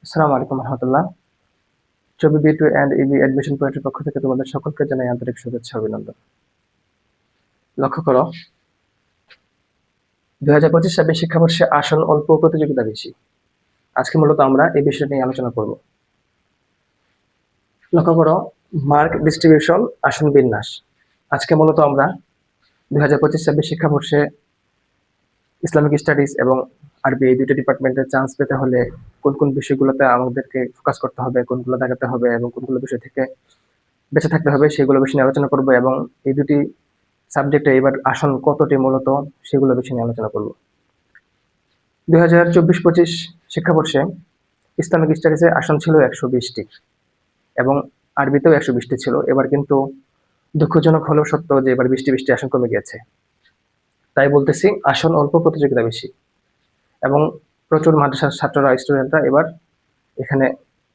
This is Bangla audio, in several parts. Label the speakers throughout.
Speaker 1: আসসালামু আলাইকুম রহমতুল্লাহ। চবি বি টু অ্যান্ড ইবি অ্যাডমিশন পয়েন্টের পক্ষ থেকে তোমাদের সকলকে জানাই আন্তরিক শুভেচ্ছা অভিনন্দন। লক্ষ্য করো, 2025-26 শিক্ষাবর্ষে আসন অল্প, প্রতিযোগিতা বেশি। আজকে মূলত আমরা এই বিষয় নিয়ে আলোচনা করব। লক্ষ্য করো, মার্ক ডিস্ট্রিবিউশন, আসন বিন্যাস। আজকে মূলত আমরা 2025-26 শিক্ষাবর্ষে ইসলামিক স্টাডিজ এবং আরবি এই দুটো ডিপার্টমেন্টের চান্স পেতে হলে কোন কোন বিষয়গুলোতে আমাদেরকে ফোকাস করতে হবে, কোনগুলো দেখাতে হবে এবং কোনগুলো বিষয় থেকে বেঁচে থাকতে হবে, সেগুলো বিষয় নিয়ে আলোচনা করবো। এবং এই দুটি সাবজেক্টে এবার আসন কতটি মূলত, সেগুলো বিষয় নিয়ে আলোচনা করব। 2024-25 শিক্ষাবর্ষে ইসলামিক স্টাডিজে আসন ছিল 120টি এবং আরবিতেও 120টি ছিল। এবার কিন্তু দুঃখজনক হলেও সত্য যে এবার 20টি আসন কমে গিয়েছে। তাই বলতেছি, আসন অল্প, প্রতিযোগিতা বেশি এবং প্রচুর মাদ্রাসার ছাত্ররা, স্টুডেন্টরা এবার এখানে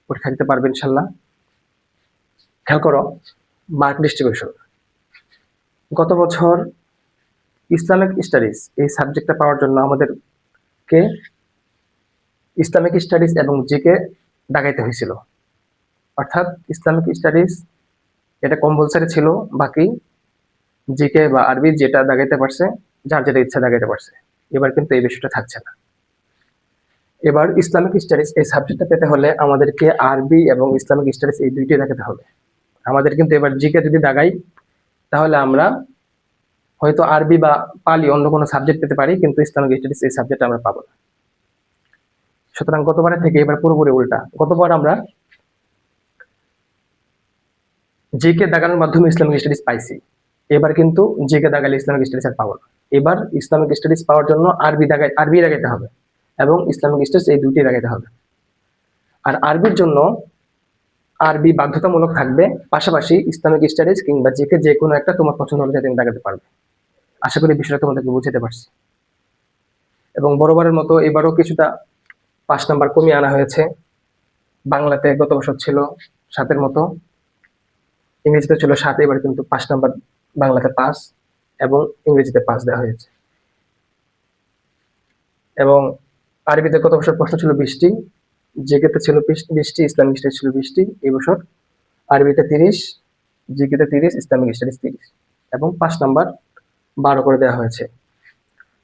Speaker 1: পরীক্ষা দিতে পারবে ইনশাল্লাহ। খেয়াল করো, মার্ক ডিস্ট্রিবিউশন। গত বছর ইসলামিক স্টাডিজ এই সাবজেক্টটা পাওয়ার জন্য আমাদেরকে ইসলামিক স্টাডিজ এবং জিকে দাগাইতে হয়েছিল। অর্থাৎ ইসলামিক স্টাডিজ এটা কম্পালসারি ছিল, বাকি জিকে বা আরবি যেটা দাগাইতে পারছে, যার যেটা ইচ্ছা দাগাইতে পারছে। এবার কিন্তু এই বিষয়টা থাকছে না। এবার ইসলামিক স্টাডিজ এই সাবজেক্টটা পেতে হলে আমাদেরকে আরবি এবং ইসলামিক স্টাডিজ এই দুইটি দেখাতে হবে। আমাদের কিন্তু এবার জিকে যদি দাগাই, তাহলে আমরা হয়তো আরবি বা পালি অন্য কোনো সাবজেক্ট পেতে পারি, কিন্তু ইসলামিক স্টাডিজ এই সাবজেক্ট আমরা পাবো না। সুতরাং গতবারের থেকে এবার পুরোপুরি উল্টা। গতবার আমরা জিকে দাগানোর মাধ্যমে ইসলামিক স্টাডিজ পাইছি, এবার কিন্তু জিকে দাগালে ইসলামিক স্টাডিজ আর পাবো না। এবার ইসলামিক স্টাডিজ পাওয়ার জন্য আরবি দাগাইতে হবে এবং ইসলামিক স্টাডিজ এই দুইটি দাগাইতে হবে। আর আরবির জন্য আরবি বাধ্যতামূলক থাকবে, পাশাপাশি ইসলামিক স্টাডিজ কিংবা জিকে যে কোনো একটা তোমার পছন্দ অনুযায়ী তুমি দাগাতে পারবে। আশা করি বিষয়টা তোমাদেরকে বুঝতে পারছি। এবং বরাবরের মতো এবারও কিছুটা 5 নাম্বার কমিয়ে আনা হয়েছে। বাংলাতে গত বছর ছিল 7-এর মতো, ইংরেজিতে ছিল 7, এবার কিন্তু 5 নাম্বার বাংলাতে 5 এবং ইংরেজিতে 5 দেওয়া হয়েছে। এবং আরবিতে গত বছর প্রশ্ন ছিল 20টি, জিকেতে ছিল 20টি, ইসলামিক স্টাডিজ ছিল 20টি। এই বছর আরবিতে 30, জিকেতে 30, ইসলামিক স্টাডিজ 30 এবং 5 নাম্বার 12 করে দেওয়া হয়েছে।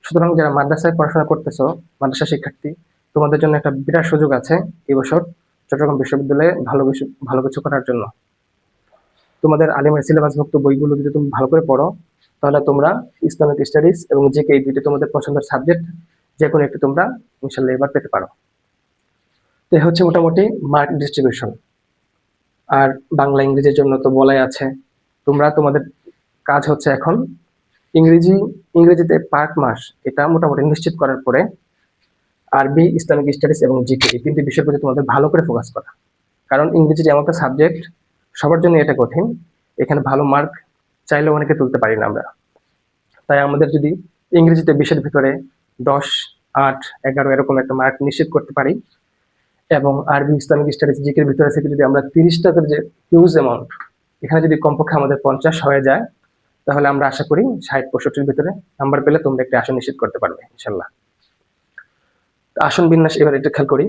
Speaker 1: সুতরাং যারা মাদ্রাসায় পড়াশোনা করতেছো, মাদ্রাসা শিক্ষার্থী, তোমাদের জন্য একটা বিরাট সুযোগ আছে এই বছর চট্টগ্রাম বিশ্ববিদ্যালয়ে ভালো কিছু করার জন্য। তোমাদের আলিমের সিলেবাসভুক্ত বইগুলো যদি তুমি ভালো করে পড়ো, তাহলে তোমরা ইসলামিক স্টাডিজ এবং জিকে এই দুইটি তোমাদের পছন্দের সাবজেক্ট যে কোনো একটি তোমরা ইনশাল্লাহ এবার পেতে পারো। তো এই হচ্ছে মোটামুটি মার্ক ডিস্ট্রিবিউশন। আর বাংলা ইংরেজির জন্য তো বলাই আছে। তোমাদের কাজ হচ্ছে এখন ইংরেজিতে পার্ট মাস এটা মোটামুটি নিশ্চিত করার পরে আরবি, ইসলামিক স্টাডিজ এবং জিকে এই তিনটি বিষয়ের প্রতি তোমাদের ভালো করে ফোকাস করা। কারণ ইংরেজি এমন একটা সাবজেক্ট, সবার জন্য এটা কঠিন। এখানে ভালো মার্ক চাইলেও অনেকে তুলতে পারি না আমরা। তাই আমাদের যদি ইংরেজিতে 20-এর ভিতরে 10, 8, 11 এরকম একটা মার্ক নিশ্চিত করতে পারি, এবং আরবি, ইসলামিক স্টাডিজ, জিকের ভিতরে থেকে যদি আমরা 30 টাকার যে হিউজ অ্যামাউন্ট, এখানে যদি কমপক্ষে আমাদের 50 হয়ে যায়, তাহলে আমরা আশা করি 60-65-র ভিতরে নাম্বার পেলে তোমরা একটা আসন নিশ্চিত করতে পারবে ইনশাল্লাহ। আসন বিন্যাস এবার একটু খেয়াল করি।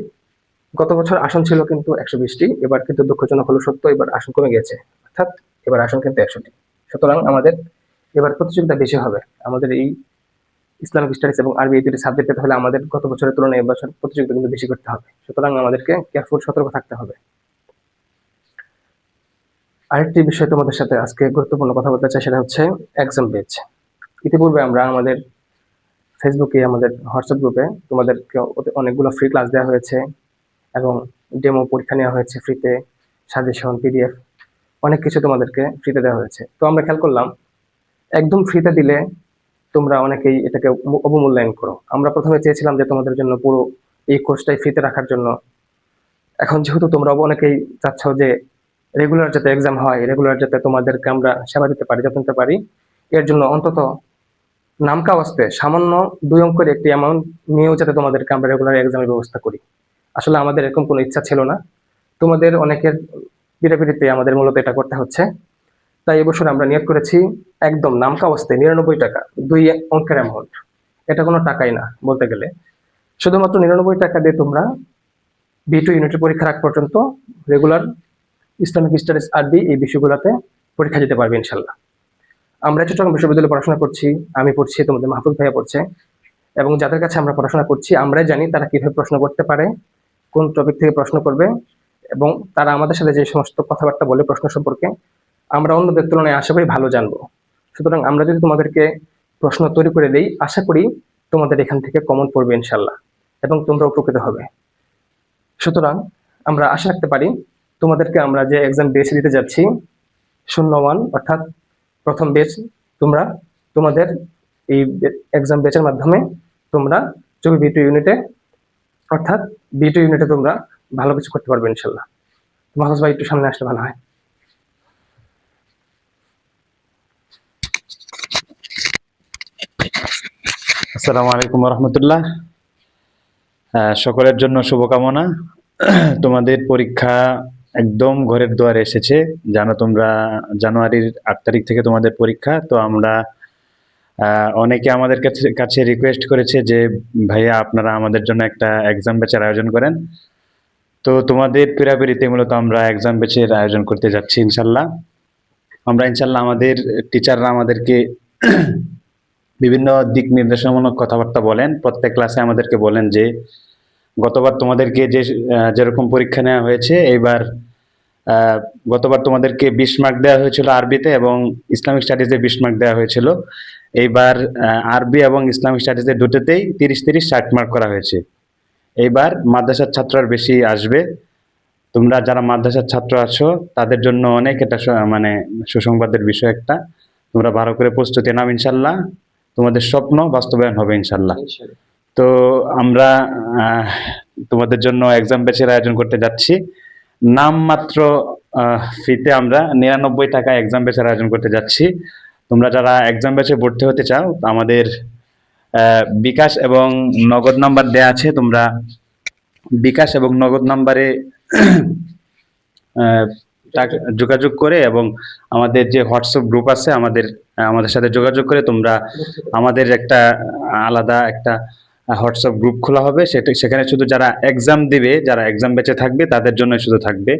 Speaker 1: গত বছর আসন ছিল কিন্তু 120টি, এবার কিন্তু দুঃখজনক হলো সত্য, এবার আসন কমে গেছে, অর্থাৎ এবার আসন কিন্তু 100টি। সুতরাং আমাদের এবার প্রতিযোগিতা বেশি হবে। আমাদের এই ইসলামিক স্টাডিজ এবং আরবি এই দুটি সাবজেক্ট পেতে হলে আমাদের গত বছরের তুলনায় এবছর প্রতিযোগিতা কিন্তু বেশি করতে হবে। সুতরাং আমাদেরকে কেয়ারফুল, সতর্ক থাকতে হবে। আরেকটি বিষয় তোমাদের সাথে আজকে গুরুত্বপূর্ণ কথা বলতে চাই, সেটা হচ্ছে এক্সাম বেচ। ইতিপূর্বে আমরা আমাদের ফেসবুকে, আমাদের হোয়াটসঅ্যাপ গ্রুপে তোমাদেরকে অনেকগুলো ফ্রি ক্লাস দেওয়া হয়েছে এবং ডেমো পরীক্ষা নেওয়া হয়েছে ফ্রিতে, সাজেশন, পিডিএফ, অনেক কিছু তোমাদেরকে ফ্রিতে দেওয়া হয়েছে। তো আমরা খেয়াল করলাম, একদম ফ্রিতে দিলে তোমরা অনেকেই এটাকে অবমূল্যায়ন করো। আমরা প্রথমে চেয়েছিলাম যে তোমাদের জন্য পুরো এই কোর্সটাই ফ্রিতে রাখার জন্য। এখন যেহেতু তোমরা অনেকেই চাচ্ছ যে রেগুলার যাতে এক্সাম হয়, রেগুলার যাতে তোমাদেরকে আমরা সেবা দিতে পারি, যত্ন নিতে পারি, এর জন্য অন্তত নামকা ওয়াস্তে সামান্য 2 অঙ্কের একটি অ্যামাউন্ট নিয়েও যাতে তোমাদেরকে আমরা রেগুলার এক্সামের ব্যবস্থা করি। আসলে আমাদের এরকম কোনো ইচ্ছা ছিল না, তোমাদের অনেকের পিড়াপিড়িতে আমাদের মূলত এটা করতে হচ্ছে। তাই এবছর আমরা নিয়োগ করেছি একদম নামকা অবস্থায় 99 টাকা, 2 অঙ্কের অ্যামাউন্ট। এটা কোনো টাকাই না বলতে গেলে, শুধুমাত্র 99 টাকা দিয়ে তোমরা B2 ইউনিটের পরীক্ষার আগ পর্যন্ত রেগুলার ইসলামিক স্টাডিজ আরবি এই বিষয়গুলোতে পরীক্ষা দিতে পারবে ইনশাল্লাহ। আমরা চট্টগ্রাম বিশ্ববিদ্যালয়ে পড়াশোনা করছি, আমি পড়ছি, তোমাদের মাহফুজ ভাইয়া পড়ছে, এবং যাদের কাছে আমরা পড়াশোনা করছি আমরাই জানি তারা কিভাবে প্রশ্ন করতে পারে, কোন টপিক থেকে প্রশ্ন করবে, এবং তারা আমাদের সাথে যে সমস্ত কথাবার্তা বলে প্রশ্ন সম্পর্কে আমরা অন্যদের তুলনায় আশা করি ভালো জানবো। সুতরাং আমরা যদি তোমাদেরকে প্রশ্ন তৈরি করে দিই, আশা করি তোমাদের এখান থেকে কমন পড়বে ইনশাল্লাহ, এবং তোমরা উপকৃত হবে। সুতরাং আমরা আশা রাখতে পারি তোমাদেরকে আমরা যে এক্সাম বেছে দিতে যাচ্ছি 01 অর্থাৎ প্রথম বেচ, তোমরা তোমাদের এই এক্সাম বেচের মাধ্যমে তোমরা B2 ইউনিটে অর্থাৎ B2 ইউনিটে তোমরা ভালো কিছু করতে পারবে ইনশাল্লাহ। মাহফুজ ভাই একটু সামনে আসলে ভালো হয়।
Speaker 2: আসসালামু আলাইকুম রহমতুল্লাহ। সকলের জন্য শুভকামনা। তোমাদের পরীক্ষা একদম ঘরের দুয়ারে এসেছে। জানো তোমরা জানুয়ারির 8 তারিখ থেকে তোমাদের পরীক্ষা। তো আমরা অনেকে আমাদের কাছে রিকোয়েস্ট করেছে যে ভাইয়া আপনারা আমাদের জন্য একটা এক্সাম ব্যাচের আয়োজন করেন। তো তোমাদের পেরাপেরিতে মূলত আমরা এক্সাম ব্যাচের আয়োজন করতে যাচ্ছি ইনশাল্লাহ। আমরা ইনশাল্লাহ আমাদের টিচাররা আমাদেরকে বিভিন্ন দিক নির্দেশনামূলক কথাবার্তা বলেন। প্রত্যেক ক্লাসে আমাদেরকে বলেন যে গতবার তোমাদেরকে যেরকম পরীক্ষা নেওয়া হয়েছে, এইবার গতবার তোমাদেরকে 20 মার্ক দেওয়া হয়েছিল আরবিতে এবং ইসলামিক স্টাডিজে 20 মার্ক দেওয়া হয়েছিল। এইবার আরবি এবং ইসলামিক স্টাডিজে দুটোতেই 30-30 60 মার্ক করা হয়েছে। এইবার মাদ্রাসার ছাত্ররা বেশি আসবে। তোমরা যারা মাদ্রাসার ছাত্র আছো তাদের জন্য অনেক এটা মানে সুসংবাদের বিষয় একটা। তোমরা ভালো করে প্রস্তুতি নাও ইনশাল্লাহ, তোমাদের স্বপ্ন বাস্তবায়ন হবে ইনশাল্লাহ। তো আমরা তোমাদের জন্য এক্সাম ব্যাচের আয়োজন করতে যাচ্ছি। নামমাত্র ফিতে আমরা 99 টাকায় এক্সাম ব্যাচের আয়োজন করতে যাচ্ছি। তোমরা যারা এক্সাম ব্যাচে ভর্তি হতে চাও আমাদের বিকাশ এবং নগদ নাম্বার দেয়া আছে। তোমরা বিকাশ এবং নগদ নাম্বারে যোগাযোগ করে এবং আমাদের যে হোয়াটসঅ্যাপ গ্রুপ আছে আমাদের সাথে যোগাযোগ করে তোমরা আমাদের একটা আলাদা একটা হোয়াটসঅ্যাপ গ্রুপ খোলা হবে। সেখানে শুধু যারা এক্সাম দিবে, যারা এক্সাম ব্যাচে থাকবে তাদের জন্য শুধু থাকবে।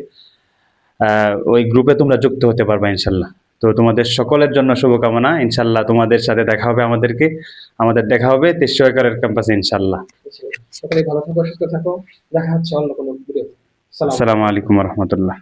Speaker 2: ওই গ্রুপে তোমরা যুক্ত হতে পারবে ইনশাল্লাহ। তো তোমাদের সকলের জন্য শুভকামনা। ইনশাল্লাহ তোমাদের সাথে দেখা হবে, আমাদের দেখা হবে 23 ক্যাম্পাসে ইনশাল্লাহ।
Speaker 1: সকলে ভালো থাকো, সুস্থ থাকো, দেখা হচ্ছে অন্য কোনো ভিডিওতে।
Speaker 2: আসসালামু আলাইকুম রহমতুল্লাহ।